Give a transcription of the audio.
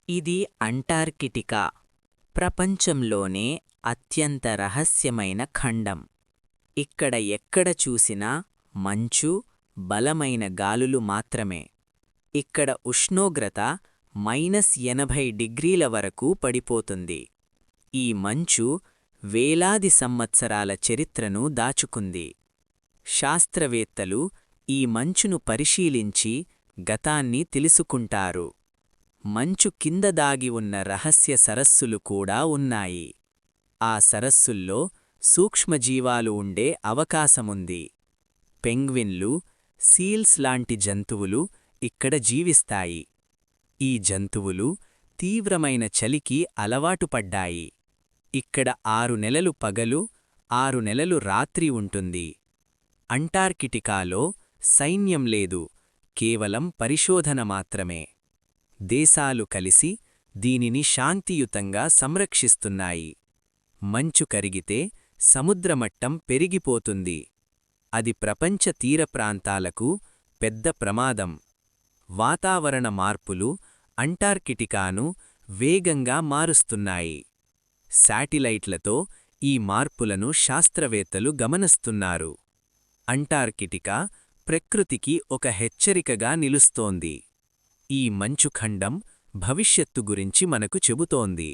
ఇది అంటార్కిటికా, ప్రపంచంలోనే అత్యంత రహస్యమైన ఖండం. ఇక్కడ ఎక్కడ చూసినా మంచు, బలమైన గాలులు మాత్రమే. ఇక్కడ ఉష్ణోగ్రత -80 డిగ్రీల వరకు పడిపోతుంది. ఈ మంచు వేలాది సంవత్సరాల చరిత్రను దాచుకుంది. శాస్త్రవేత్తలు ఈ మంచును పరిశీలించి గతాన్ని తెలుసుకుంటారు. మంచు కింద దాగి ఉన్న రహస్య సరస్సులు కూడా ఉన్నాయి. ఆ సరస్సుల్లో సూక్ష్మజీవాలు ఉండే అవకాశముంది. పెంగ్విన్లు, సీల్స్ లాంటి జంతువులు ఇక్కడ జీవిస్తాయి. ఈ జంతువులు తీవ్రమైన చలికి అలవాటుపడ్డాయి. ఇక్కడ 6 నెలలు పగలు, 6 నెలలు రాత్రి ఉంటుంది. అంటార్కిటికాలో సైన్యం లేదు, కేవలం పరిశోధన మాత్రమే. దేశాలు కలిసి దీనిని శాంతియుతంగా సంరక్షిస్తున్నాయి. మంచు కరిగితే సముద్రమట్టం పెరిగిపోతుంది. అది ప్రపంచ తీర ప్రాంతాలకు పెద్ద ప్రమాదం. వాతావరణ మార్పులు అంటార్కిటికాను వేగంగా మారుస్తున్నాయి. శాటిలైట్లతో ఈ మార్పులను శాస్త్రవేత్తలు గమనిస్తున్నారు. అంటార్కిటికా ప్రకృతికి ఒక హెచ్చరికగా నిలుస్తోంది. ఈ మంచుఖండం భవిష్యత్తు గురించి మనకు చెబుతోంది.